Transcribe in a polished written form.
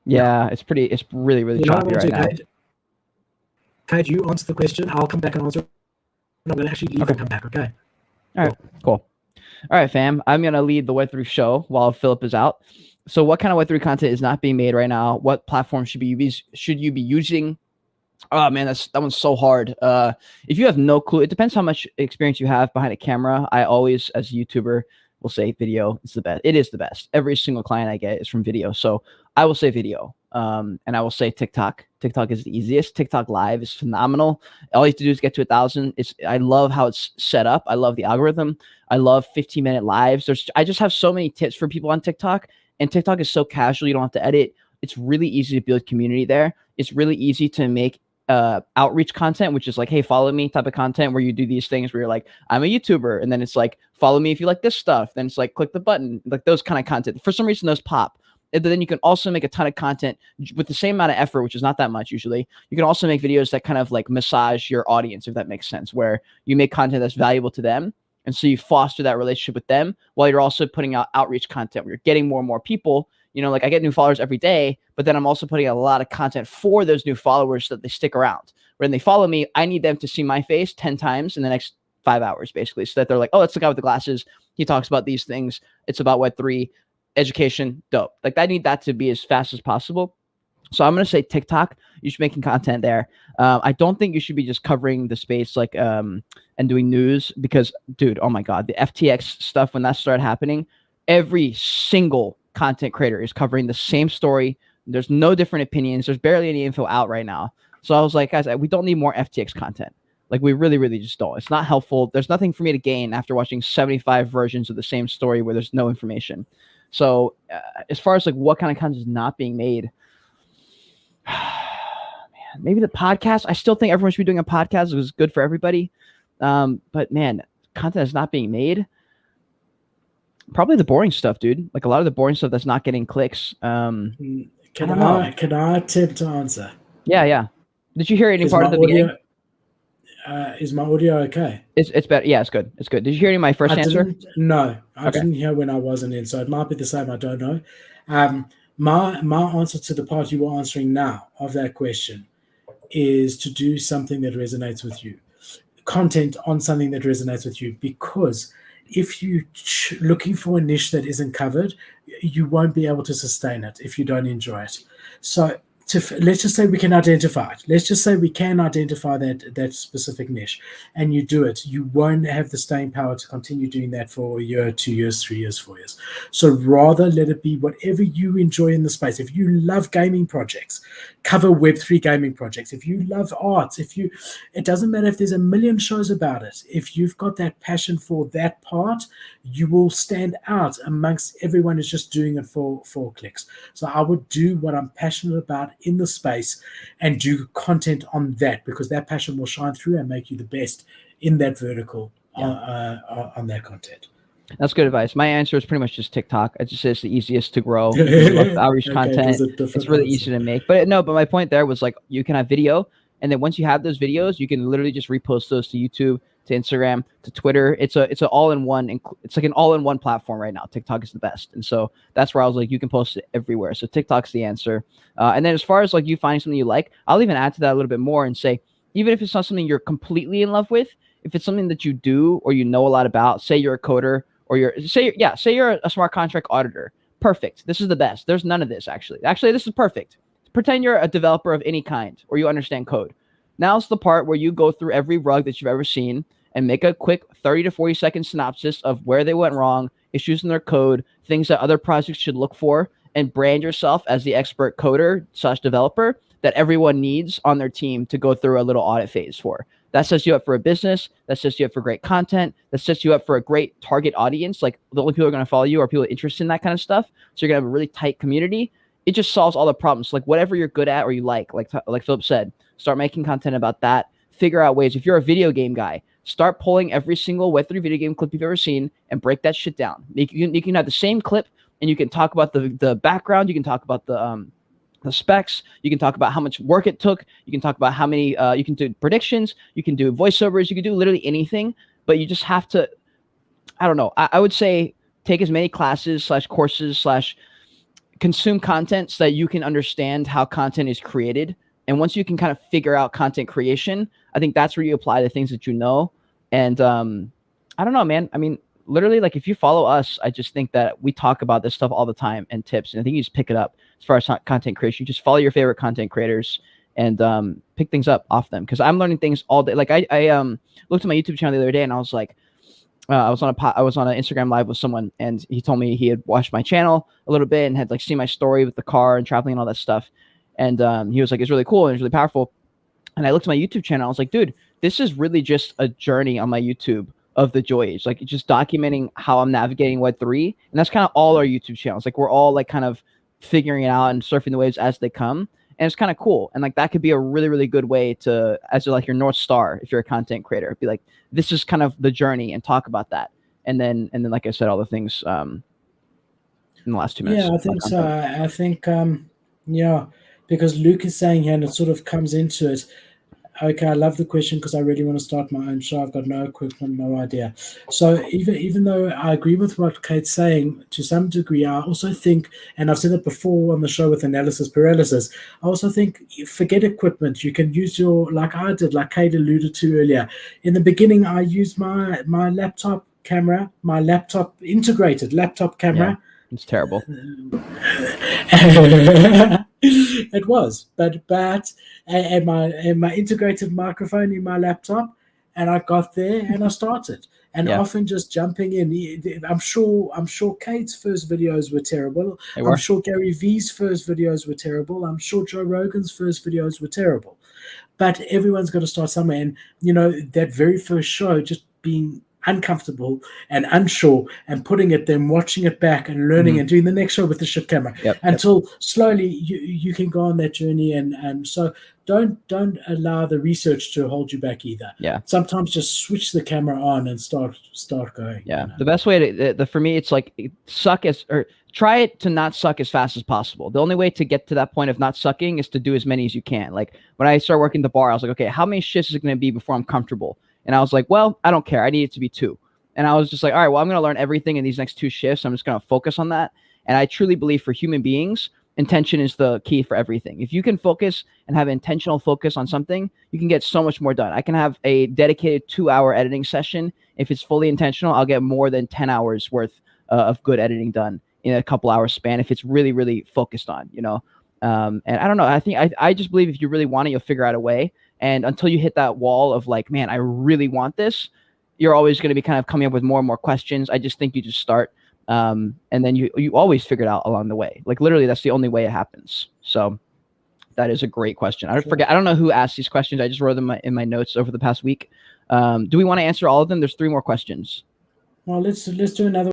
Yeah, it's really, really You know what choppy I'm right going now. to do, Cade, you answer the question. I'll come back and answer it. I'm going to actually leave and come back, okay? All right, cool. All right, fam. I'm going to lead the Web3 show while Philip is out. So what kind of Web3 content is not being made right now? What platform should you be using? Oh man, that one's so hard. If you have no clue, it depends how much experience you have behind a camera. I always, as a YouTuber, will say video is the best. It is the best. Every single client I get is from video, so I will say video. And I will say TikTok. TikTok is the easiest. TikTok Live is phenomenal. All you have to do is get to 1,000. I love how it's set up. I love the algorithm. I love 15-minute lives. I just have so many tips for people on TikTok, and TikTok is so casual. You don't have to edit. It's really easy to build community there. It's really easy to make outreach content, which is like, hey, follow me type of content where you do these things where you're like, I'm a YouTuber. And then it's like, follow me if you like this stuff. Then it's like, click the button, like those kind of content. For some reason, those pop. And then you can also make a ton of content with the same amount of effort, which is not that much usually. You can also make videos that kind of like massage your audience, if that makes sense, where you make content that's valuable to them. And so you foster that relationship with them while you're also putting out outreach content where you're getting more and more people. You know, like I get new followers every day, but then I'm also putting out a lot of content for those new followers so that they stick around. When they follow me, I need them to see my face 10 times in the next 5 hours, basically, so that they're like, oh, that's the guy with the glasses. He talks about these things. It's about Web3, education, dope. Like I need that to be as fast as possible. So I'm going to say TikTok. You should be making content there. I don't think you should be just covering the space like and doing news because, dude, oh my God, the FTX stuff, when that started happening, every single content creator is covering the same story. There's no different opinions. There's barely any info out right now. So I was like, guys, we don't need more FTX content. Like we really, really just don't. It's not helpful. There's nothing for me to gain after watching 75 versions of the same story where there's no information. So as far as like what kind of content is not being made, man, maybe the podcast. I still think everyone should be doing a podcast. It was good for everybody. But man, content is not being made. Probably the boring stuff, dude. Like a lot of the boring stuff that's not getting clicks. Can I attempt to answer? Yeah. Did you hear any part of the beginning? Is my audio okay? It's better. Yeah, it's good. It's good. Did you hear any of my first answer? No, I didn't hear when I wasn't in, so it might be the same. I don't know. My answer to the part you were answering now of that question is to do something that resonates with you. Content on something that resonates with you, because if you're looking for a niche that isn't covered, you won't be able to sustain it if you don't enjoy it. So let's just say we can identify it. Let's just say we can identify that specific niche, and you do it. You won't have the staying power to continue doing that for a year, 2 years, 3 years, 4 years. So rather let it be whatever you enjoy in the space. If you love gaming projects, cover Web3 gaming projects. If you love arts, it doesn't matter if there's a million shows about it. If you've got that passion for that part, you will stand out amongst everyone who's just doing it for clicks. So I would do what I'm passionate about in the space and do content on that, because that passion will shine through and make you the best in that vertical on that content. That's good advice. My answer is pretty much just TikTok. I just say it's the easiest to grow. Outreach content. It's really easy to make. But my point there was like you can have video, and then once you have those videos, you can literally just repost those to YouTube, to Instagram, to Twitter. It's an all-in-one. It's like an all-in-one platform right now. TikTok is the best, and so that's where I was like, you can post it everywhere. So TikTok's the answer. And then as far as like you finding something you like, I'll even add to that a little bit more and say, even if it's not something you're completely in love with, if it's something that you do or you know a lot about, say you're a coder or say you're a smart contract auditor. Perfect. This is the best. There's none of this actually. Actually, this is perfect. Pretend you're a developer of any kind or you understand code. Now's the part where you go through every rug that you've ever seen and make a quick 30 to 40 second synopsis of where they went wrong, issues in their code, things that other projects should look for, and brand yourself as the expert coder / developer that everyone needs on their team to go through a little audit phase for. That sets you up for a business. That sets you up for great content. That sets you up for a great target audience. Like the only people who are going to follow you are people interested in that kind of stuff. So you're going to have a really tight community. It just solves all the problems. Like whatever you're good at or you like Philip said, start making content about that. Figure out ways. If you're a video game guy, start pulling every single Web3 video game clip you've ever seen and break that shit down. You can have the same clip and you can talk about the background. You can talk about the specs. You can talk about how much work it took. You can talk about how many, you can do predictions. You can do voiceovers. You can do literally anything, but you just have to, I don't know. I would say take as many classes / courses / consume content so that you can understand how content is created. And once you can kind of figure out content creation, I think that's where you apply the things that you know. And I don't know, man. I mean, literally, like if you follow us, I just think that we talk about this stuff all the time and tips. And I think you just pick it up as far as content creation. You just follow your favorite content creators and pick things up off them. Because I'm learning things all day. Like I looked at my YouTube channel the other day and I was like, I was on an Instagram live with someone, and he told me he had watched my channel a little bit and had like seen my story with the car and traveling and all that stuff. And he was like, it's really cool and it's really powerful. And I looked at my YouTube channel. I was like, dude, this is really just a journey on my YouTube of the Joy Age, like just documenting how I'm navigating Web3. And that's kind of all our YouTube channels. Like we're all like kind of figuring it out and surfing the waves as they come. And it's kind of cool. And like that could be a really, really good way to, as like your North Star, if you're a content creator, be like, this is kind of the journey and talk about that. And then, like I said, all the things in the last 2 minutes. Yeah, I think so. I think, yeah, because Luke is saying here, and it sort of comes into it. Okay, I love the question because I really want to start my own show. I've got no equipment, no idea. So even though I agree with what Kate's saying to some degree, I also think, and I've said it before on the show with analysis paralysis, I also think forget equipment. You can use your, like I did, like Kate alluded to earlier. In the beginning, I used my laptop camera, my integrated laptop camera. Yeah, it's terrible. It was, but and my integrated microphone in my laptop, and I got there and I started, and often just jumping in. I'm sure Kate's first videos were terrible. I'm sure Gary V's first videos were terrible. I'm sure Joe Rogan's first videos were terrible, but everyone's got to start somewhere. And that very first show, just being uncomfortable and unsure and putting it, then watching it back and learning and doing the next show with the shit camera until slowly you can go on that journey. And so don't allow the research to hold you back either. Sometimes just switch the camera on and start going. The best way to for me, it's like try it to not suck as fast as possible. The only way to get to that point of not sucking is to do as many as you can. Like when I started working the bar, I was like, okay, how many shifts is it going to be before I'm comfortable? And I was like, well, I don't care. I need it to be 2. And I was just like, all right, well, I'm going to learn everything in these next 2 shifts. I'm just going to focus on that. And I truly believe for human beings, intention is the key for everything. If you can focus and have intentional focus on something, you can get so much more done. I can have a dedicated 2-hour editing session. If it's fully intentional, I'll get more than 10 hours worth of good editing done in a couple hours span if it's really, really focused on, and I don't know. I think I just believe if you really want it, you'll figure out a way. And until you hit that wall of like, man, I really want this, you're always going to be kind of coming up with more and more questions. I just think you just start. And then you always figure it out along the way. Like literally, that's the only way it happens. So that is a great question. I don't know who asked these questions. I just wrote them in my notes over the past week. Do we want to answer all of them? There's 3 more questions. Well, let's do another